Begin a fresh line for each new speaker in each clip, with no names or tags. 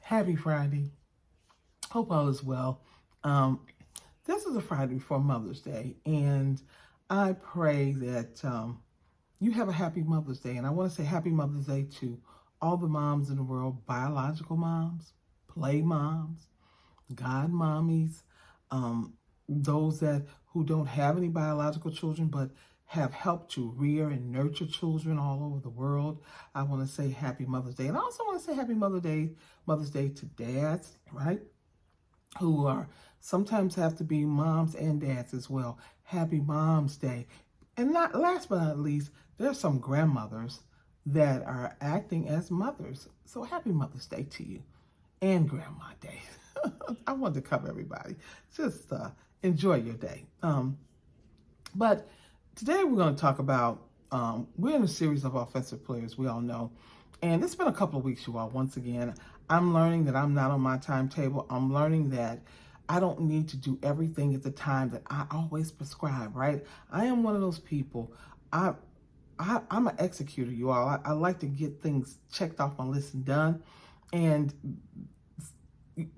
Happy Friday. Hope all is well. Um, this is a Friday before Mother's Day, and I pray that you have a happy Mother's Day. And I want to say happy Mother's Day to all the moms in the world, biological moms, play moms, God mommies, um, those that who don't have any biological children but have helped to rear and nurture children all over the world. I want to say happy Mother's Day. And I also want to say happy Mother's Day to dads, right? Who are sometimes have to be moms and dads as well. Happy Mom's Day. And not last but not least, there's some grandmothers that are acting as mothers. So happy Mother's Day to you and Grandma Day. I wanted to cover everybody. Just enjoy your day. But today we're going to talk about, we're in a series of offensive players, we all know. And it's been a couple of weeks, you all. Once again, I'm learning that I'm not on my timetable. I'm learning that I don't need to do everything at the time that I always prescribe, right? I am one of those people. I'm an executor, you all. I like to get things checked off my list and done. And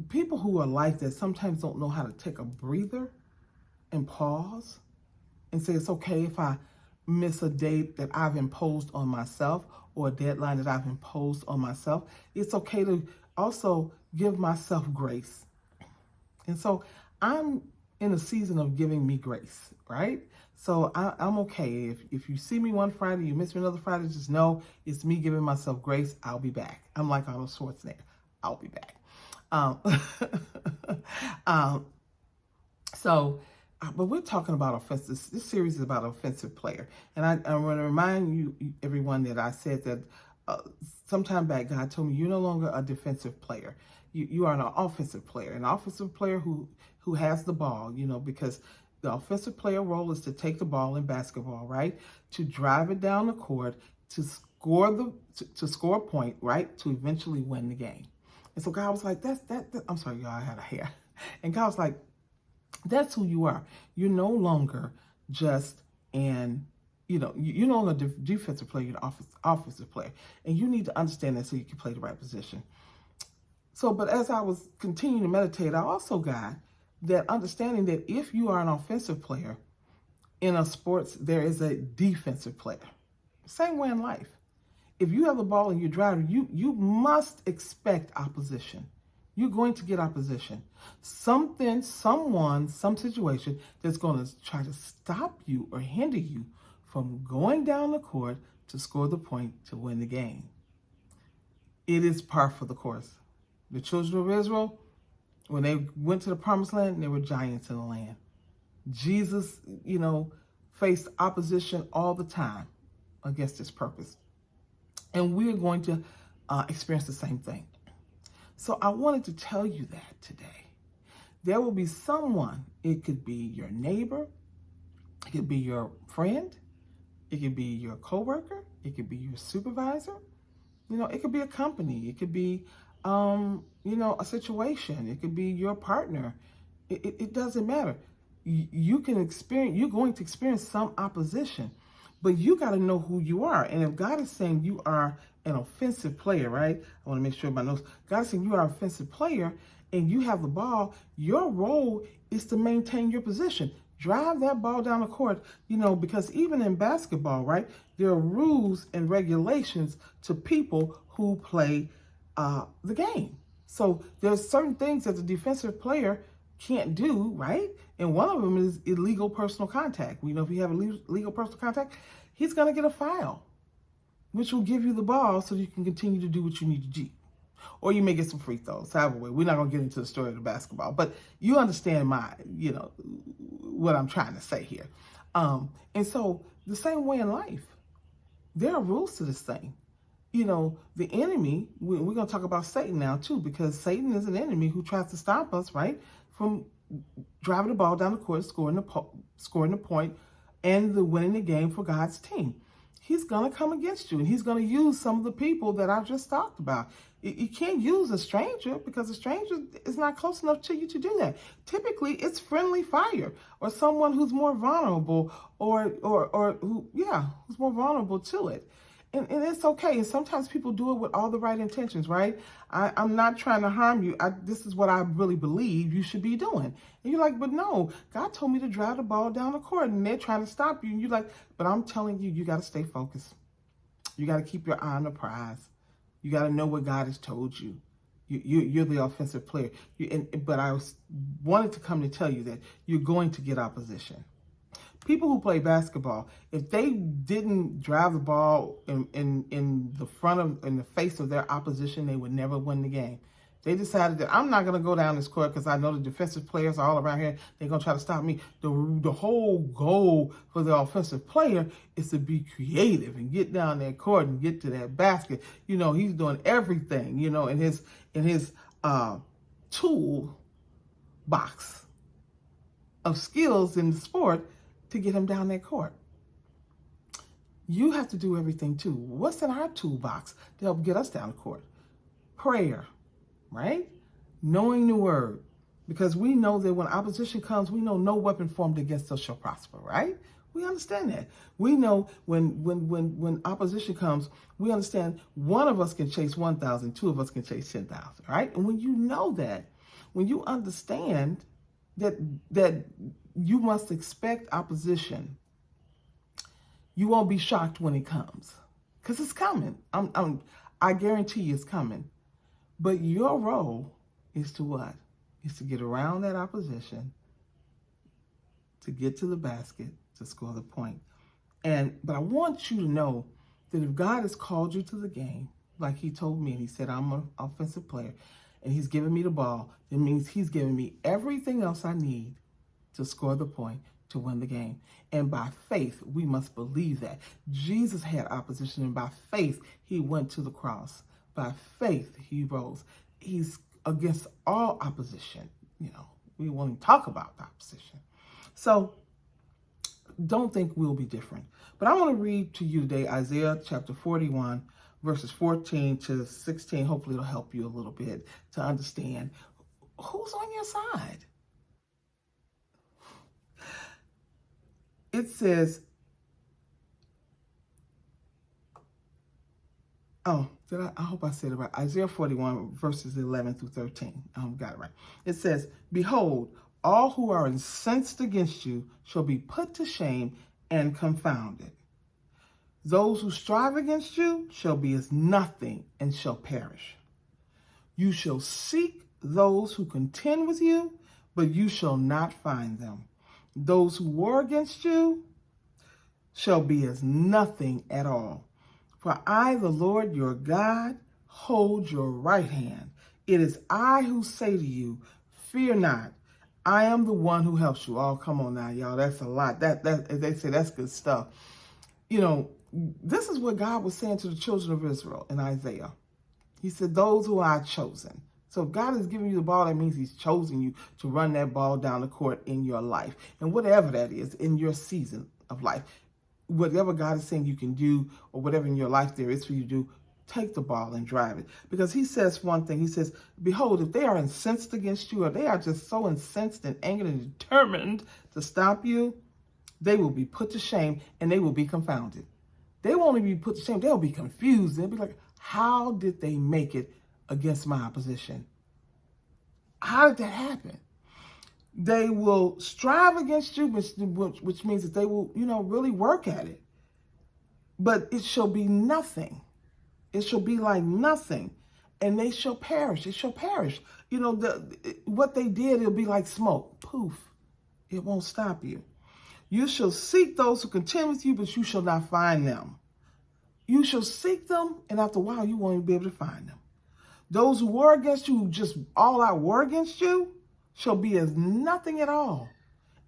people who are like that sometimes don't know how to take a breather and pause and say it's okay if I miss a date that I've imposed on myself or a deadline that I've imposed on myself. It's okay to also give myself grace. And so I'm in a season of giving me grace, right? So I'm okay. If you see me one Friday, you miss me another Friday, just know it's me giving myself grace. I'll be back. I'm like Arnold Schwarzenegger. I'll be back. um, but we're talking about offensive. This series is about offensive player. And I want to remind you, everyone, that I said that sometime back, God told me you're no longer a defensive player. You are an offensive player, an offensive player who has the ball, because the offensive player role is to take the ball in basketball, right? To drive it down the court, to score score a point, right? To eventually win the game. And so God was like, I'm sorry, y'all, I had a hair. And God was like, that's who you are. You're no longer just you're no longer a defensive player, you're an offensive player. And you need to understand that so you can play the right position. So, but as I was continuing to meditate, I also got that understanding that if you are an offensive player in a sports, there is a defensive player. Same way in life. If you have the ball and you're driving, you must expect opposition. You're going to get opposition. Something, someone, some situation that's going to try to stop you or hinder you from going down the court to score the point to win the game. It is par for the course. The children of Israel, when they went to the promised land, there were giants in the land. Jesus, faced opposition all the time against his purpose. And we're going to experience the same thing. So I wanted to tell you that today. There will be someone, it could be your neighbor, it could be your friend, it could be your coworker, it could be your supervisor, it could be a company, it could be, a situation, it could be your partner. It doesn't matter. You're going to experience some opposition. But you got to know who you are. And if God is saying you are an offensive player, right? I want to make sure my notes. God is saying you are an offensive player and you have the ball. Your role is to maintain your position. Drive that ball down the court, because even in basketball, right, there are rules and regulations to people who play the game. So there's certain things that the defensive player can't do, right? And one of them is illegal personal contact. If you have illegal personal contact, he's going to get a foul, which will give you the ball so you can continue to do what you need to do. Or you may get some free throws. However way, we're not going to get into the story of the basketball, but you understand what I'm trying to say here. And so the same way in life, there are rules to this thing. The enemy, we're going to talk about Satan now too, because Satan is an enemy who tries to stop us, right, from driving the ball down the court, scoring the point, and winning the game for God's team. He's going to come against you, and he's going to use some of the people that I've just talked about. You can't use a stranger because a stranger is not close enough to you to do that. Typically, it's friendly fire or someone who's more vulnerable or who's more vulnerable to it. And it's okay. And sometimes people do it with all the right intentions, right? I'm not trying to harm you. This is what I really believe you should be doing. And you're like, but no, God told me to drive the ball down the court, and they're trying to stop you. And you're like, but I'm telling you, you got to stay focused. You got to keep your eye on the prize. You got to know what God has told you. You're the offensive player. But I wanted to come to tell you that you're going to get opposition. People who play basketball, if they didn't drive the ball in the face of their opposition, they would never win the game. They decided that I'm not going to go down this court because I know the defensive players are all around here. They're going to try to stop me. The whole goal for the offensive player is to be creative and get down that court and get to that basket. He's doing everything, in his tool box of skills in the sport to get him down that court. You have to do everything too. What's in our toolbox to help get us down the court? Prayer, right? Knowing the word. Because we know that when opposition comes, we know no weapon formed against us shall prosper, right? We understand that. We know when opposition comes, we understand one of us can chase 1,000, two of us can chase 10,000, right? And when you know that, when you understand that you must expect opposition, you won't be shocked when it comes, because it's coming. I guarantee you it's coming. But your role is to what? Is to get around that opposition, to get to the basket, to score the point. But I want you to know that if God has called you to the game, like he told me, and he said, I'm an offensive player, and he's given me the ball, it means he's given me everything else I need to score the point, to win the game. And by faith, we must believe that. Jesus had opposition, and by faith, he went to the cross. By faith, he rose. He's against all opposition. We won't even talk about the opposition. So don't think we'll be different. But I want to read to you today Isaiah chapter 41, verses 14 to 16. Hopefully it'll help you a little bit to understand who's on your side. It says, I hope I said it right. Isaiah 41, verses 11 through 13. Got it right. It says, behold, all who are incensed against you shall be put to shame and confounded. Those who strive against you shall be as nothing and shall perish. You shall seek those who contend with you, but you shall not find them. Those who war against you shall be as nothing at all. For I, the Lord your God, hold your right hand. It is I who say to you, fear not. I am the one who helps you. Oh, come on now, y'all. That's a lot. That as they say, that's good stuff. This is what God was saying to the children of Israel in Isaiah. He said, those who are chosen. So if God is giving you the ball, that means he's chosen you to run that ball down the court in your life. And whatever that is, in your season of life, whatever God is saying you can do, or whatever in your life there is for you to do, take the ball and drive it. Because he says one thing, he says, behold, if they are incensed against you, or they are just so incensed and angry and determined to stop you, they will be put to shame and they will be confounded. They won't even be put to shame, they'll be confused. They'll be like, how did they make it against my opposition? How did that happen? They will strive against you, which means that they will, really work at it. But it shall be nothing. It shall be like nothing. And they shall perish. It shall perish. What they did, it'll be like smoke. Poof. It won't stop you. You shall seek those who contend with you, but you shall not find them. You shall seek them, and after a while, you won't even be able to find them. Those who war against you, who just all out war against you, shall be as nothing at all.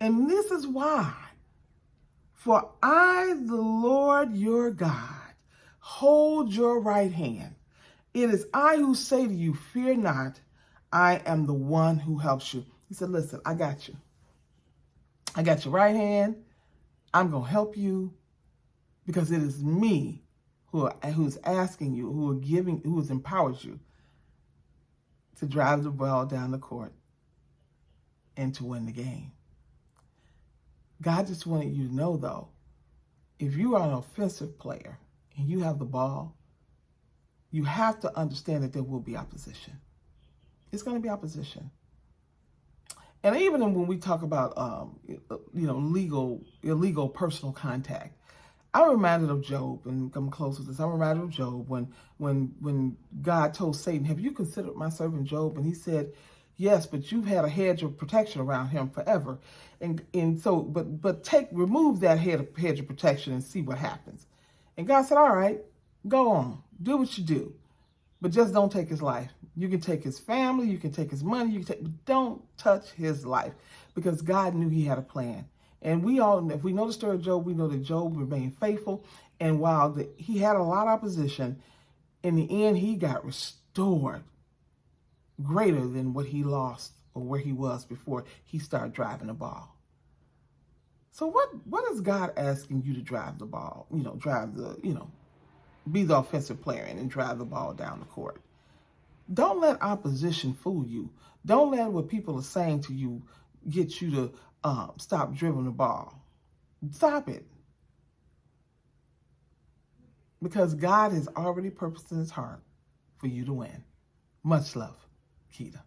And this is why. For I, the Lord your God, hold your right hand. It is I who say to you, fear not, I am the one who helps you. He said, listen, I got you. I got your right hand. I'm going to help you because it is me who's asking you, who has empowered you to drive the ball down the court and to win the game. God just wanted you to know, though, if you are an offensive player, and you have the ball, you have to understand that there will be opposition. It's going to be opposition. And even when we talk about, illegal personal contact, I'm reminded of Job, and I'm close with this. I'm reminded of Job when God told Satan, "Have you considered my servant Job?" And he said, "Yes, but you've had a hedge of protection around him forever, and so remove that hedge of protection and see what happens." And God said, "All right, go on, do what you do, but just don't take his life. You can take his family, you can take his money, but don't touch his life," because God knew he had a plan. And if we know the story of Job, we know that Job remained faithful. And while he had a lot of opposition, in the end, he got restored greater than what he lost or where he was before he started driving the ball. So what is God asking you to drive the ball? Be the offensive player and drive the ball down the court. Don't let opposition fool you. Don't let what people are saying to you get you to stop dribbling the ball. Stop it. Because God has already purposed in his heart for you to win. Much love, Keita.